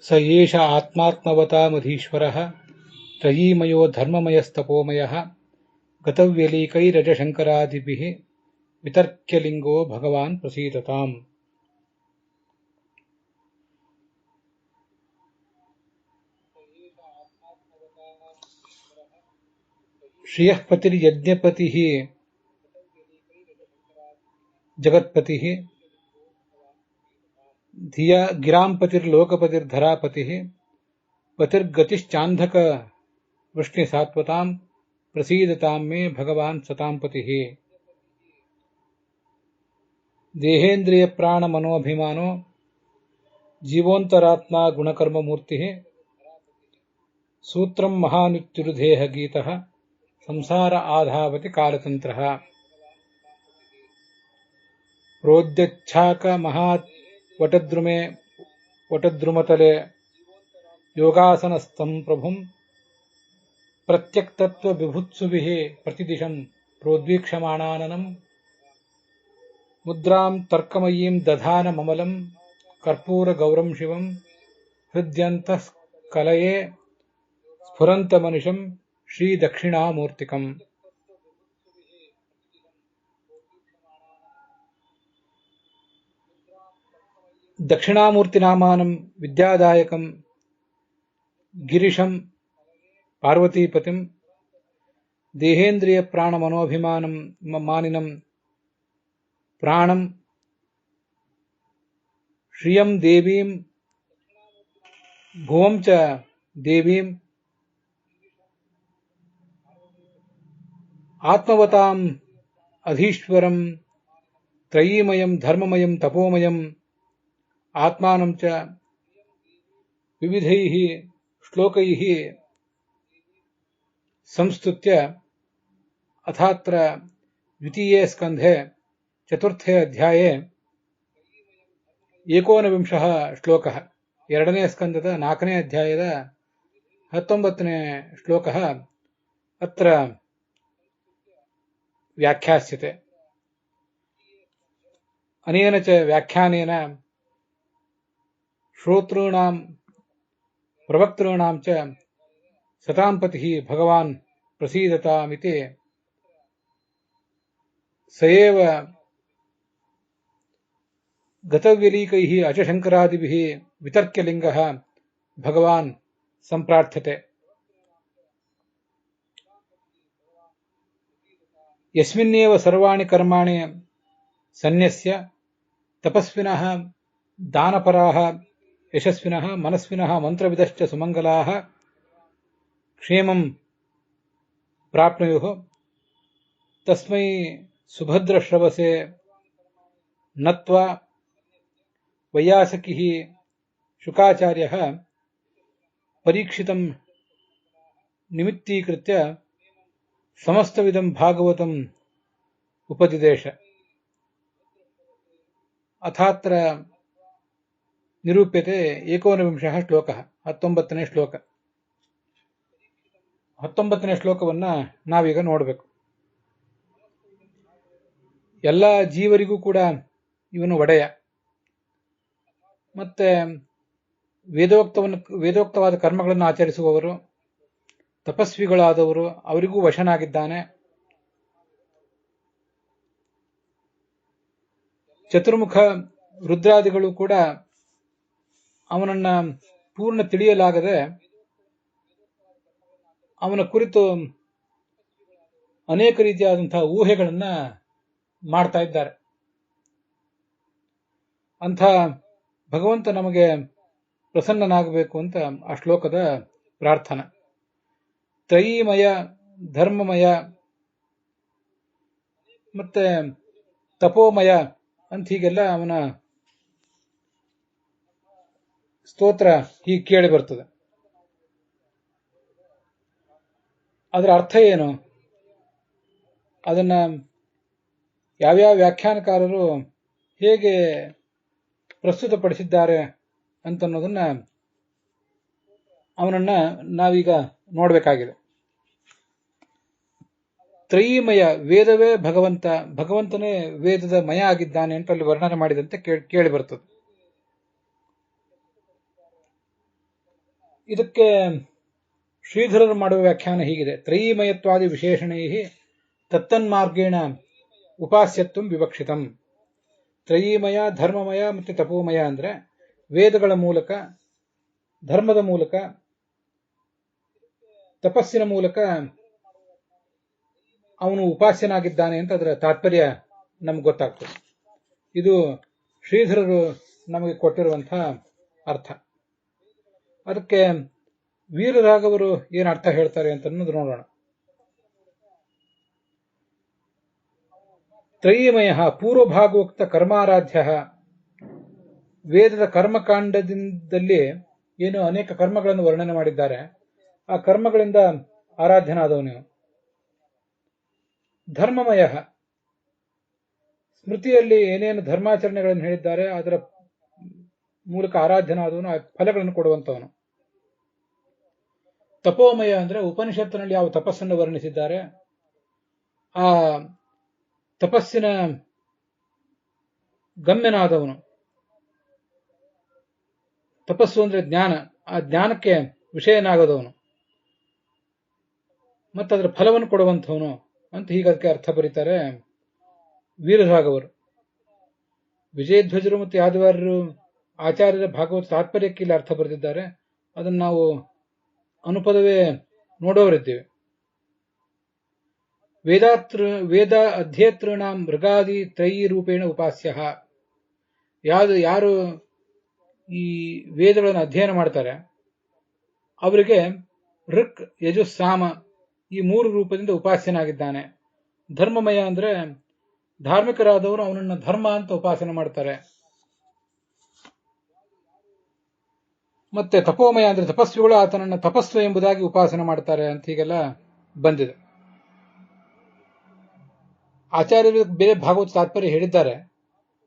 स एष आत्मात्मवतामधीश्वरः त्रयीमयो धर्ममयस्तपोमयः गतव्यलीकैरजशङ्करादिभिः वितर्क्यलिङ्गो भगवान् प्रसीदताम्। श्रियः पतिर्यज्ञपतिः जगत्पतिः धिया गिराम्पतिर्लोकपतिर्धरापतिः पतिर्गतिश्चान्धक वृष्णिसात्वताम् प्रसीदताम् मे भगवान् सताम् पतिः। देहेन्द्रियप्राणमनोऽभिमानो जीवोऽन्तरात्मा गुणकर्ममूर्तिः सूत्रम् महानित्युरुदेहगीतः संसार आधावति कालतन्त्रः। प्रोद्यच्छाकमहावटद्रुमे वटद्रुमतले योगासनस्थम् प्रभुम् प्रत्यक्तत्वविभुत्सुभिः प्रतिदिशम् प्रोद्वीक्षमाणाननम् मुद्राम् तर्कमयीम् दधानममलम् कर्पूरगौरम् शिवम् हृद्यन्तः कलये स्फुरन्तमनिशम् श्रीदक्षिणामूर्तिकम्। दक्षिणामूर्तिनामानं विद्यादायकम् गिरिशम् पार्वतीपतिम् देहेन्द्रियप्राणमनोऽभिमानं मानिनं प्राणं श्रियं देवीं भुवं च देवीं आत्मवताम् अधीश्वरं त्रयीमयं धर्ममयं तपोमयं आत्मानं च विविधैः श्लोकैः संस्तुत्य अथात्र द्वितीये स्कन्धे चतुर्थे अध्याये 19 श्लोकः ಎರಡನೇ ಸ್ಕಂದದ 4ನೇ ಅಧ್ಯಾಯದ 19ನೇ ಶ್ಲೋಕः ಅತ್ರ ವ್ಯಾಖ್ಯಾಸ್ಯತೆ। ಅನೇನ ಚ ವ್ಯಾಖ್ಯಾನೇನ ಶ್ರೋತॄಣಾಂ ಪ್ರವಕ್ತॄಣಾಂ ಚ ಸತಾಂ ಪತಿಃ ಭಗವಾನ್ ಪ್ರಸೀದತಾಮಿತಿ ಸ ಏವ गतव्यलीकैः अचशङ्करादिभिः वितर्क्यलिङ्गः भगवान् सम्प्रार्थ्यते। यस्मिन्नेव सर्वाणि कर्माणि सन्न्यस्य तपस्विनः दानपराः यशस्विनः मनस्विनः मन्त्रविदश्च सुमङ्गलाः क्षेमं प्राप्नुयुः तस्मै सुभद्रश्रवसे नत्वा वैयासकिः शुकाचार्यः परीक्षितं निमित्तीकृत्य समस्तविदं भागवतम् उपदिदेश। अथात्र निरूप्यते 19 श्लोकः 19ನೇ ಶ್ಲೋಕ 19ನೇ ಶ್ಲೋಕವನ್ನ ನಾವೀಗ ನೋಡಬೇಕು। ಎಲ್ಲ ಜೀವರಿಗೂ ಕೂಡ ಇವನು ಒಡೆಯ, ಮತ್ತೆ ವೇದೋಕ್ತವಾದ ಕರ್ಮಗಳನ್ನು ಆಚರಿಸುವವರು ತಪಸ್ವಿಗಳಾದವರು ಅವರಿಗೂ ವಶನಾಗಿದ್ದಾನೆ। ಚತುರ್ಮುಖ ರುದ್ರಾದಿಗಳು ಕೂಡ ಅವನನ್ನ ಪೂರ್ಣ ತಿಳಿಯಲಾಗದೆ ಅವನ ಕುರಿತು ಅನೇಕ ರೀತಿಯಾದಂತಹ ಊಹೆಗಳನ್ನ ಮಾಡ್ತಾ ಇದ್ದಾರೆ। ಅಂಥ ಭಗವಂತ ನಮಗೆ ಪ್ರಸನ್ನನಾಗಬೇಕು ಅಂತ ಆ ಶ್ಲೋಕದ ಪ್ರಾರ್ಥನೆ। ತ್ರಯೀಮಯ ಧರ್ಮಮಯ ಮತ್ತೆ ತಪೋಮಯ ಅಂತ ಹೀಗೆಲ್ಲ ಅವನ ಸ್ತೋತ್ರ ಹೀಗೆ ಕೇಳಿ ಬರ್ತದೆ। ಅದರ ಅರ್ಥ ಏನು, ಅದನ್ನ ಯಾವ್ಯಾವ ವ್ಯಾಖ್ಯಾನಕಾರರು ಹೇಗೆ ಪ್ರಸ್ತುತಪಡಿಸಿದ್ದಾರೆ ಅಂತನ್ನೋದನ್ನ ಅವನನ್ನ ನಾವೀಗ ನೋಡಬೇಕಾಗಿದೆ। ತ್ರಯೀಮಯ ವೇದವೇ ಭಗವಂತ, ಭಗವಂತನೇ ವೇದದ ಮಯ ಆಗಿದ್ದಾನೆ ಅಂತ ಅಲ್ಲಿ ವರ್ಣನೆ ಮಾಡಿದಂತೆ ಕೇಳಿ ಬರ್ತದೆ। ಇದಕ್ಕೆ ಶ್ರೀಧರರು ಮಾಡುವ ವ್ಯಾಖ್ಯಾನ ಹೀಗಿದೆ. ತ್ರಯೀಮಯತ್ವಾದಿ ವಿಶೇಷಣೈ ತತ್ತನ್ಮಾರ್ಗೇಣ ಉಪಾಸ್ಯತ್ವಂ ವಿವಕ್ಷಿತಂ. ತ್ರಯೀಮಯ, ಧರ್ಮಮಯ ಮತ್ತು ತಪೋಮಯ ಅಂದ್ರೆ ವೇದಗಳ ಮೂಲಕ, ಧರ್ಮದ ಮೂಲಕ, ತಪಸ್ಸಿನ ಮೂಲಕ ಅವನು ಉಪಾಸ್ಯನಾಗಿದ್ದಾನೆ ಅಂತ ಅದರ ತಾತ್ಪರ್ಯ ನಮ್ಗೆ ಗೊತ್ತಾಗ್ತದೆ. ಇದು ಶ್ರೀಧರರು ನಮಗೆ ಕೊಟ್ಟಿರುವಂತಹ ಅರ್ಥ. ಅದಕ್ಕೆ ವೀರರಾಘವರು ಏನು ಅರ್ಥ ಹೇಳ್ತಾರೆ ಅಂತ ನೋಡೋಣ. ತ್ರಯೀಮಯ ಪೂರ್ವಭಾಗೋಕ್ತ ಕರ್ಮಾರಾಧ್ಯ. ವೇದದ ಕರ್ಮಕಾಂಡದಲ್ಲಿ ಏನು ಅನೇಕ ಕರ್ಮಗಳನ್ನು ವರ್ಣನೆ ಮಾಡಿದ್ದಾರೆ, ಆ ಕರ್ಮಗಳಿಂದ ಆರಾಧ್ಯನಾದವನು. ಧರ್ಮಮಯ, ಸ್ಮೃತಿಯಲ್ಲಿ ಏನೇನು ಧರ್ಮಾಚರಣೆಗಳನ್ನು ಹೇಳಿದ್ದಾರೆ ಅದರ ಮೂಲಕ ಆರಾಧ್ಯನಾದವನು, ಆ ಫಲಗಳನ್ನು ಕೊಡುವಂತವನು. ತಪೋಮಯ ಅಂದ್ರೆ ಉಪನಿಷತ್ತಿನಲ್ಲಿ ಯಾವ ತಪಸ್ಸನ್ನು ವರ್ಣಿಸಿದ್ದಾರೆ ಆ ತಪಸ್ಸಿನ ಗಮ್ಯನಾದವನು. ತಪಸ್ಸು ಅಂದ್ರೆ ಜ್ಞಾನ, ಆ ಜ್ಞಾನಕ್ಕೆ ವಿಷಯನಾಗದವನು ಮತ್ತು ಅದರ ಫಲವನ್ನು ಕೊಡುವಂಥವನು ಅಂತ ಹೀಗೆ ಅದಕ್ಕೆ ಅರ್ಥ ಬರೀತಾರೆ ವೀರರಾಘವರು. ವಿಜಯಧ್ವಜರು ಮತ್ತು ಯಾದವಾರ್ಯರು ಆಚಾರ್ಯರ ಭಾಗವತ ತಾತ್ಪರ್ಯಕ್ಕೆ ಇಲ್ಲಿ ಅರ್ಥ ಬರೆದಿದ್ದಾರೆ. ಅದನ್ನು ನಾವು ಅನುಪದವೇ ನೋಡೋರಿದ್ದೇವೆ. ವೇದ ಅಧ್ಯೇತೃಣಾಂ ಮೃಗಾದಿ ತ್ರಯೀ ರೂಪೇಣ ಉಪಾಸ್ಯ. ಯಾರು ಈ ವೇದಗಳನ್ನು ಅಧ್ಯಯನ ಮಾಡ್ತಾರೆ ಅವರಿಗೆ ಋಕ್, ಯಜುಸ್, ಸಾಮ ಈ ಮೂರು ರೂಪದಿಂದ ಉಪಾಸ್ಯನಾಗಿದ್ದಾನೆ. ಧರ್ಮಮಯ ಅಂದ್ರೆ ಧಾರ್ಮಿಕರಾದವರು ಅವನನ್ನು ಧರ್ಮ ಅಂತ ಉಪಾಸನೆ ಮಾಡ್ತಾರೆ. ಮತ್ತೆ ತಪೋಮಯ ಅಂದ್ರೆ ತಪಸ್ವಿಗಳು ಆತನನ್ನು ತಪಸ್ಸು ಎಂಬುದಾಗಿ ಉಪಾಸನೆ ಮಾಡ್ತಾರೆ ಅಂತ ಹೀಗೆಲ್ಲ ಬಂದಿದೆ. ಆಚಾರ್ಯರು ಬೇರೆ ಭಾಗವತ ತಾತ್ಪರ್ಯ ಹೇಳಿದ್ದಾರೆ,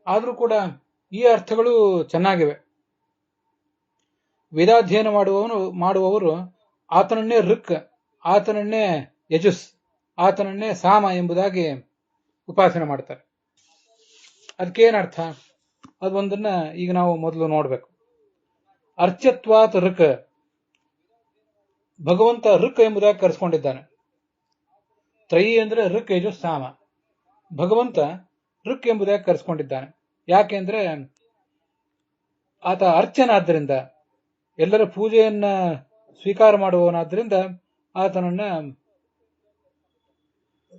ಆದರೂ ಕೂಡ ಈ ಅರ್ಥಗಳು ಚೆನ್ನಾಗಿವೆ. ವೇದಾಧ್ಯಯನ ಮಾಡುವವರು ಆತನನ್ನೇ ಋಕ್, ಆತನನ್ನೇ ಯಜುಸ್, ಆತನನ್ನೇ ಸಾಮ ಎಂಬುದಾಗಿ ಉಪಾಸನೆ ಮಾಡ್ತಾರೆ. ಅದಕ್ಕೇನರ್ಥ ಅದೊಂದನ್ನ ಈಗ ನಾವು ಮೊದಲು ನೋಡಬೇಕು. ಅರ್ಚತ್ವಾತ್ ಋಕ್, ಭಗವಂತ ಋಕ್ ಎಂಬುದಾಗಿ ಕರೆಸ್ಕೊಂಡಿದ್ದಾನೆ. ತ್ರಯಿ ಅಂದ್ರೆ ಋಕ್, ಯಜುಸ್, ಸಾಮ. ಭಗವಂತ ಋಕ್ ಎಂಬುದಾಗಿ ಕರೆಸ್ಕೊಂಡಿದ್ದಾನೆ. ಯಾಕೆಂದ್ರೆ ಆತ ಅರ್ಚನಾದ್ದರಿಂದ, ಎಲ್ಲರ ಪೂಜೆಯನ್ನ ಸ್ವೀಕಾರ ಮಾಡುವವನಾದ್ದರಿಂದ ಆತನನ್ನ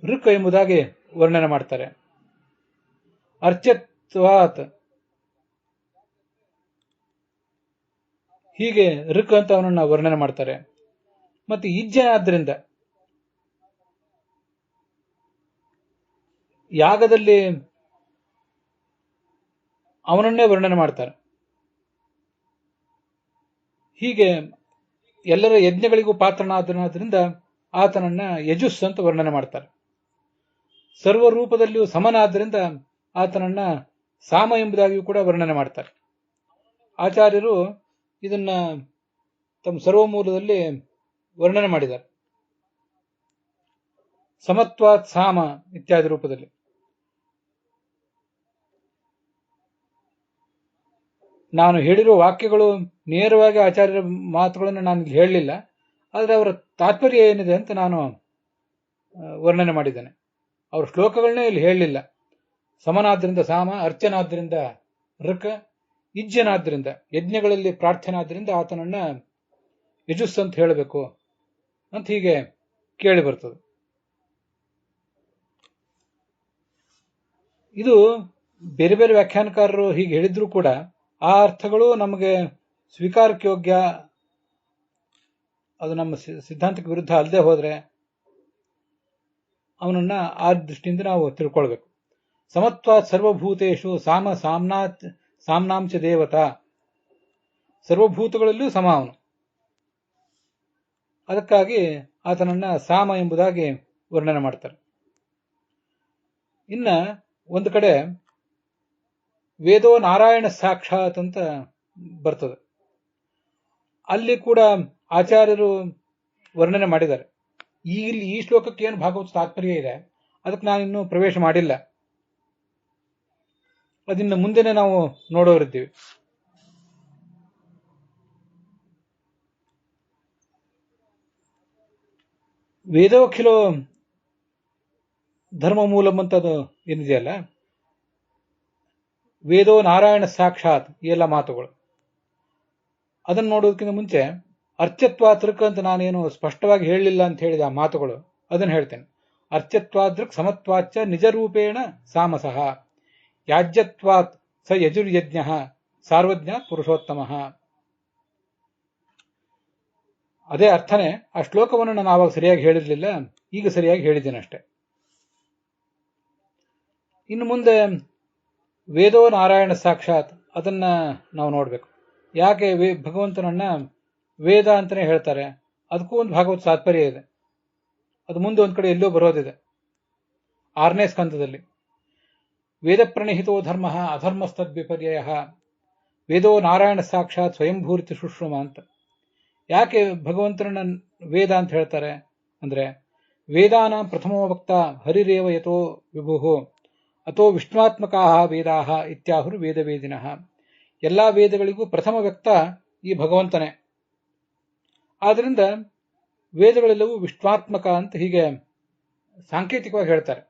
ಋಕ್ ಎಂಬುದಾಗಿ ವರ್ಣನೆ ಮಾಡ್ತಾರೆ. ಅರ್ಚತ್ವಾತ್ ಹೀಗೆ ಋಕ್ ಅಂತ ಅವನನ್ನ ವರ್ಣನೆ ಮಾಡ್ತಾರೆ. ಮತ್ತೆ ಇಜ್ಜನಾದ್ರಿಂದ, ಯಾಗದಲ್ಲಿ ಅವನನ್ನೇ ವರ್ಣನೆ ಮಾಡ್ತಾರೆ. ಹೀಗೆ ಎಲ್ಲರ ಯಜ್ಞಗಳಿಗೂ ಪಾತ್ರನಾದ್ರಿಂದ ಆತನನ್ನ ಯಜುಸ್ ಅಂತ ವರ್ಣನೆ ಮಾಡ್ತಾರೆ. ಸರ್ವರೂಪದಲ್ಲಿಯೂ ಸಮನಾದ್ದರಿಂದ ಆತನನ್ನ ಸಾಮ ಎಂಬುದಾಗಿಯೂ ಕೂಡ ವರ್ಣನೆ ಮಾಡ್ತಾರೆ. ಆಚಾರ್ಯರು ಇದನ್ನ ತಮ್ಮ ಸರ್ವಮೂಲದಲ್ಲಿ ವರ್ಣನೆ ಮಾಡಿದ್ದಾರೆ, ಸಮತ್ವಾತ್ ಸಾಮ ಇತ್ಯಾದಿ ರೂಪದಲ್ಲಿ. ನಾನು ಹೇಳಿರುವ ವಾಕ್ಯಗಳು ನೇರವಾಗಿ ಆಚಾರ್ಯರ ಮಾತುಗಳನ್ನು ನಾನು ಇಲ್ಲಿ ಹೇಳಲಿಲ್ಲ, ಆದರೆ ಅವರ ತಾತ್ಪರ್ಯ ಏನಿದೆ ಅಂತ ನಾನು ವರ್ಣನೆ ಮಾಡಿದ್ದೇನೆ. ಅವರ ಶ್ಲೋಕಗಳನ್ನೇ ಇಲ್ಲಿ ಹೇಳಲಿಲ್ಲ. ಸಮನಾದ್ರಿಂದ ಸಾಮ, ಅರ್ಚನಾದ್ರಿಂದ ಋಕ್, ಇಜ್ಜನಾದ್ರಿಂದ ಯಜ್ಞಗಳಲ್ಲಿ ಪ್ರಾರ್ಥನಾದ್ರಿಂದ ಆತನನ್ನ ಯಜುಸ್ ಅಂತ ಹೇಳಬೇಕು ಅಂತ ಹೀಗೆ ಕೇಳಿ ಬರ್ತದೆ. ಇದು ಬೇರೆ ಬೇರೆ ವ್ಯಾಖ್ಯಾನಕಾರರು ಹೀಗೆ ಹೇಳಿದ್ರು ಕೂಡ ಆ ಅರ್ಥಗಳು ನಮಗೆ ಸ್ವೀಕಾರಕ್ಕೆ ಯೋಗ್ಯ, ಅದು ನಮ್ಮ ಸಿದ್ಧಾಂತಕ್ಕೆ ವಿರುದ್ಧ ಅಲ್ಲದೆ ಹೋದ್ರೆ ಅವನನ್ನ ಆ ದೃಷ್ಟಿಯಿಂದ ನಾವು ತಿಳ್ಕೊಳ್ಬೇಕು. ಸಮತ್ವಾತ್ ಸರ್ವಭೂತೇಶು ಸಾಮ ಸಾಮ್ನಾಂಚ ದೇವತಾ. ಸರ್ವಭೂತಗಳಲ್ಲೂ ಸಮ ಅವನು, ಅದಕ್ಕಾಗಿ ಆತನನ್ನ ಸಾಮ ಎಂಬುದಾಗಿ ವರ್ಣನೆ ಮಾಡ್ತಾರೆ. ಇನ್ನ ಒಂದು ಕಡೆ ವೇದೋ ನಾರಾಯಣ ಸಾಕ್ಷಾತ್ ಅಂತ ಬರ್ತದೆ, ಅಲ್ಲಿ ಕೂಡ ಆಚಾರ್ಯರು ವರ್ಣನೆ ಮಾಡಿದ್ದಾರೆ. ಇಲ್ಲಿ ಈ ಶ್ಲೋಕಕ್ಕೆ ಏನು ಭಾಗವತ ತಾತ್ಪರ್ಯ ಇದೆ ಅದಕ್ಕೆ ನಾನಿನ್ನೂ ಪ್ರವೇಶ ಮಾಡಿಲ್ಲ, ಅದನ್ನ ಮುಂದೆನೆ ನಾವು ನೋಡೋರಿದ್ದೀವಿ. ವೇದೋಖಿಲೋ ಧರ್ಮ ಮೂಲಂ ಅಂತದು ಏನಿದೆಯಲ್ಲ, ವೇದೋ ನಾರಾಯಣ ಸಾಕ್ಷಾತ್, ಈ ಎಲ್ಲ ಮಾತುಗಳು ಅದನ್ನು ನೋಡೋದಕ್ಕಿಂತ ಮುಂಚೆ ಅರ್ಚತ್ವಾದೃಕ್ ಅಂತ ನಾನೇನು ಸ್ಪಷ್ಟವಾಗಿ ಹೇಳಲಿಲ್ಲ ಅಂತ ಹೇಳಿದ ಆ ಮಾತುಗಳು, ಅದನ್ನು ಹೇಳ್ತೇನೆ. ಅರ್ಚತ್ವಾದೃಕ್ ಸಮತ್ವಾಚ್ಚ ನಿಜರೂಪೇಣ ಸಾಮಸಃ, ಯಾಜ್ಯತ್ವಾತ್ ಸ ಯಜುರ್ಯಜ್ಞ ಸಾರ್ವಜ್ಞ ಪುರುಷೋತ್ತಮ. ಅದೇ ಅರ್ಥನೇ. ಆ ಶ್ಲೋಕವನ್ನು ನಾನು ಆವಾಗ ಸರಿಯಾಗಿ ಹೇಳಿರಲಿಲ್ಲ, ಈಗ ಸರಿಯಾಗಿ ಹೇಳಿದ್ದೇನೆ ಅಷ್ಟೆ. ಇನ್ನು ಮುಂದೆ ವೇದೋ ನಾರಾಯಣ ಸಾಕ್ಷಾತ್, ಅದನ್ನ ನಾವು ನೋಡಬೇಕು. ಯಾಕೆ ಭಗವಂತನನ್ನ ವೇದ ಅಂತಾನೆ ಹೇಳ್ತಾರೆ? ಅದಕ್ಕೂ ಒಂದು ಭಾಗವತ ತಾತ್ಪರ್ಯ ಇದೆ. ಅದು ಮುಂದೆ ಒಂದ್ ಕಡೆ ಎಲ್ಲೋ ಬರೋದಿದೆ, 6ನೇ ಸ್ಕಂದದಲ್ಲಿ. ವೇದ ಪ್ರಣಹಿತೋ ಧರ್ಮ ಅಧರ್ಮಸ್ತದ್ ವಿಪರ್ಯಯ, ವೇದೋ ನಾರಾಯಣ ಸಾಕ್ಷಾತ್ ಸ್ವಯಂಭೂರಿತ ಶುಶ್ರಮ ಅಂತ. ಯಾಕೆ ಭಗವಂತನನ್ನ ವೇದ ಅಂತ ಹೇಳ್ತಾರೆ ಅಂದ್ರೆ, ವೇದಾನ ಪ್ರಥಮೋ ವಕ್ತ ಹರಿರೇವ ಯಥೋ ವಿಭು ಅಥೋ ವಿಷ್ಣುತ್ಮಕಾ ವೇದಾ ಇತ್ಯಾಹುರು ವೇದವೇದಿನಃ. ಎಲ್ಲಾ ವೇದಗಳಿಗೂ ಪ್ರಥಮ ವ್ಯಕ್ತ ಈ ಭಗವಂತನೇ. ಆದ್ರಿಂದ ವೇದಗಳೆಲ್ಲವೂ ವಿಷ್ಣಾತ್ಮಕ ಅಂತ ಹೀಗೆ ಸಾಂಕೇತಿಕವಾಗಿ ಹೇಳ್ತಾರೆ.